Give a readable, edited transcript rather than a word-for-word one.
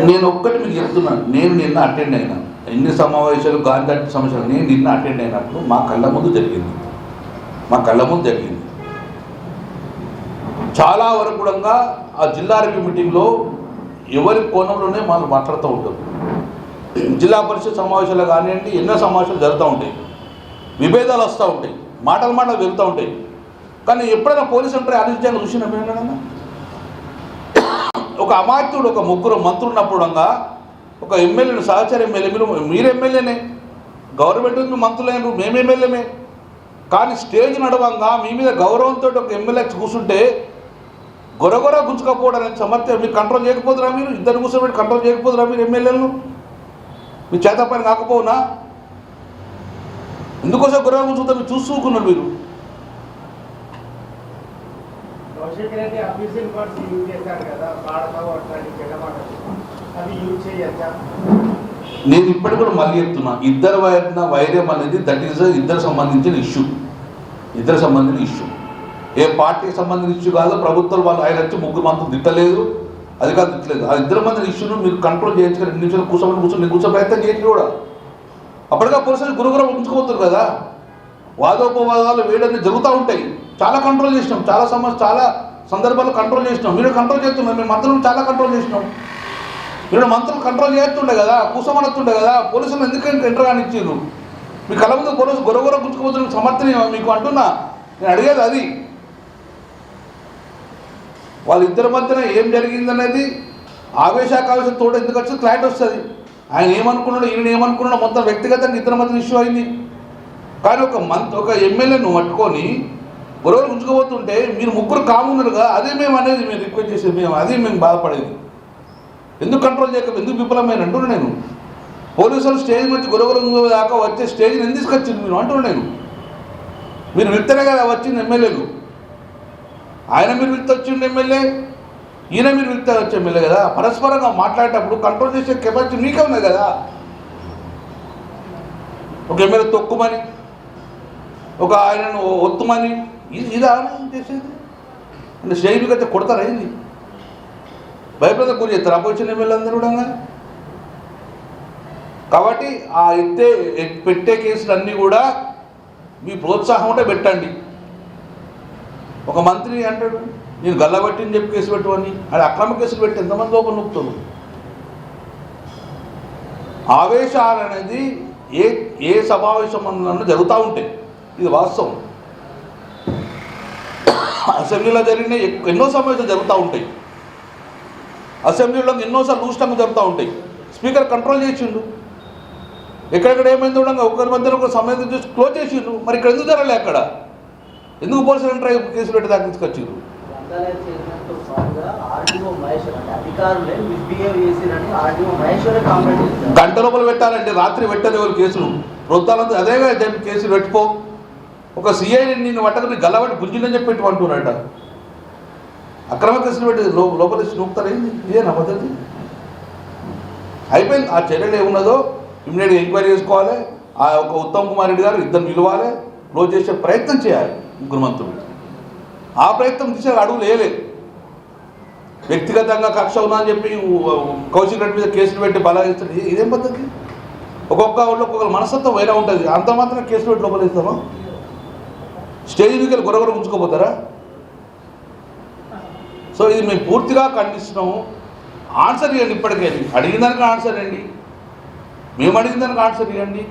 నేను ఒక్కటి మీకు చెప్తున్నాను, నేను నిన్న అటెండ్ అయినా ఎన్ని సమావేశాలు గాంధీ సమస్యలు నేను నిన్న అటెండ్ అయినప్పుడు మా కళ్ళ ముందు జరిగింది. చాలా వరకు కూడా ఆ జిల్లా రివ్యూ మీటింగ్లో ఎవరి కోణంలోనే మనం మాట్లాడుతూ ఉంటారు. జిల్లా పరిషత్ సమావేశాలు కానివ్వండి, ఎన్నో సమావేశాలు జరుగుతూ ఉంటాయి, విభేదాలు వస్తూ ఉంటాయి, మాటలు వెళ్తూ ఉంటాయి. కానీ ఎప్పుడైనా పోలీసు అంటే ఆలోచించాలని చూసినా ఒక అమాత్యుడు ఒక ముగ్గురు మంత్రులు ఉన్నప్పుడు ఒక ఎమ్మెల్యేను సహచర ఎమ్మెల్యే మీరు ఎమ్మెల్యేనే, గవర్నమెంట్ మంత్రులైన మేము ఎమ్మెల్యేమే, కానీ స్టేజ్ నడవంగా మీ మీద గౌరవంతో ఒక ఎమ్మెల్యే కూర్చుంటే గొరగొర గుంజుకపోవడం అనేది సమర్థ్యం. మీరు కంట్రోల్ చేయకపోతురా? మీరు ఇద్దరు కూర్చోబెట్టి కంట్రోల్ చేయకపోతురా మీరు ఎమ్మెల్యేలను? మీ చేత పని కాకపోవునా? ఎందుకోసం గొరవ గుంజుతా మీరు చూసుకున్నారు మీరు? నేను ఇప్పటికి కూడా మళ్ళీ చెప్తున్నా, ఇద్దరు వైర్యం అనేది దట్ ఈస్ ఇద్దరు సంబంధించిన ఇష్యూ. ఏ పార్టీకి సంబంధించిన ఇష్యూ కాదు. ప్రభుత్వం వాళ్ళు ఆయన వచ్చి ముగ్గురు మంత్రులు తిట్టలేదు, అది కాదు తిట్టలేదు. ఆ ఇద్దరు మంది ఇష్యూను మీరు కంట్రోల్ చేయొచ్చు. 2 నిమిషాలు కూర్చో ప్రయత్నం చేయండి కూడా. అప్పటిగా పోలీసులు గురుగుర ఉంచుకోవద్దు కదా. వాదోపవాదాలు వేడన్నీ జరుగుతూ ఉంటాయి. చాలా కంట్రోల్ చేసినాం, చాలా సందర్భాలు కంట్రోల్ చేసినాం. మీరు కంట్రోల్ చేస్తున్నాం, మేము మంత్రులను చాలా కంట్రోల్ చేసినాం. మీరు మంత్రులు కంట్రోల్ చేస్తుండే కదా, కూసమనొస్తుండే కదా. పోలీసులు ఎందుకు ఎంటర్ కానిచ్చారు? మీ కళ్ళ ముందు పోలీసు గొరగొర గుంజుకోవద్దు సమర్థనీయం మీకు అంటున్నా. నేను అడిగేది అది. వాళ్ళిద్దరి మధ్యన ఏం జరిగిందనేది ఆవేశంతో ఎందుకు వచ్చింది క్లారిటీ వస్తుంది. ఆయన ఏమనుకున్నాడు, ఈయన ఏమనుకున్నాడో మొత్తం వ్యక్తిగతంగా ఇద్దరి మధ్యన ఇష్యూ అయింది. కానీ ఒక ఎమ్మెల్యేను పట్టుకొని గొడవలు ఉంచుకోబోతుంటే మీరు ముగ్గురు కామున్నారుగా, అదే మేము అనేది మేము రిక్వెస్ట్ చేసేది, మేము బాధపడేది. ఎందుకు కంట్రోల్ చేయకపోతే ఎందుకు విఫలమైన అంటున్నా నేను. పోలీసులు స్టేజ్ నుంచి గొడవలు దాకా వచ్చే స్టేజ్ని ఎందుకు తీసుకొచ్చింది మీరు అంటున్నా నేను. మీరు విత్తనే కదా వచ్చింది ఎమ్మెల్యేలు. ఆయన మీరు విత్త వచ్చింది ఎమ్మెల్యే, ఈయన మీరు విత్త వచ్చే ఎమ్మెల్యే కదా. పరస్పరంగా మాట్లాడేటప్పుడు కంట్రోల్ చేసే కెపాసిటీ మీకే ఉన్నది కదా. ఒక ఎమ్మెల్యే తొక్కుమని, ఒక ఆయనను ఒత్తుమని, ఇది ఆలోచన చేసేది అంటే స్టేజ్ అయితే కొడతారా? అయింది భయప్రద గురి చేస్తారు అపోజిషన్ ఎమ్మెల్యే అందరూ కూడా. కాబట్టి ఆ పెట్టే కేసులు అన్నీ కూడా మీ ప్రోత్సాహం ఉంటే పెట్టండి. ఒక మంత్రి అంటాడు నేను గల్లబట్టిని చెప్పి కేసు పెట్టువని, అది అక్రమ కేసులు పెట్టి ఎంతమంది లోపల నొప్పుతారు? ఆవేశాలు అనేది ఏ సమావేశం జరుగుతూ ఉంటాయి, ఇది వాస్తవం. అసెంబ్లీలో జరిగిన ఎన్నో సమావేశాలు జరుగుతూ ఉంటాయి. అసెంబ్లీలో ఎన్నోసార్లు లూస్టంగా జరుగుతూ ఉంటాయి. స్పీకర్ కంట్రోల్ చేసిండు. ఎక్కడెక్కడ ఏమైంది ఉండగా ఒకరి మధ్యలో ఒక సమయం చూసి క్లోజ్ చేసిండు. మరి ఇక్కడ ఎందుకు జరగలే? అక్కడ ఎందుకు పోలీసులు ఎంటర్ కేసులు పెట్టి దాకా తీసుకొచ్చిండ్రు? గంట లోపల పెట్టాలంటే రాత్రి పెట్టారు ఎవరు కేసులు. వృత్తాలంతా అదేగా కేసులు పెట్టుకో. ఒక సిఐని నేను పట్టకుని గల్లబట్టి గుంజిందని చెప్పి పెట్టి అంటున్నాడ. అక్రమ కేసులు పెట్టి లోపల నూపుతారేంది? ఇదేనా పద్ధతి? అయిపోయింది. ఆ చర్యలు ఏమున్నదో ఇమ్మీడియట్గా ఎంక్వైరీ చేసుకోవాలి. ఆ ఒక ఉత్తమ్ కుమార్ రెడ్డి గారు ఇద్దరు నిలవాలి, క్లోజ్ చేసే ప్రయత్నం చేయాలి ముగ్గురు మంత్రులు. ఆ ప్రయత్నం తీసే అడుగులు వేయలేదు. వ్యక్తిగతంగా కక్ష ఉన్నా అని చెప్పి కౌశిక్ రెడ్డి మీద కేసులు పెట్టి బలాయిస్తుంది. ఇదేం పద్ధతి? ఒక్కొక్కరి మనస్తత్వం వేరే ఉంటుంది. అంత మాత్రం కేసులు పెట్టి లోపలిస్తామా? స్టేజ్ మీద గొరగొర ఉంచుకోపోతారా? సో ఇది మేము పూర్తిగా ఖండిస్తున్నాము. ఆన్సర్ ఇవ్వండి. ఇప్పటికే అడిగిన దానికి ఆన్సర్ ఇవ్వండి. మేము అడిగిన దానికి ఆన్సర్ ఇవ్వండి.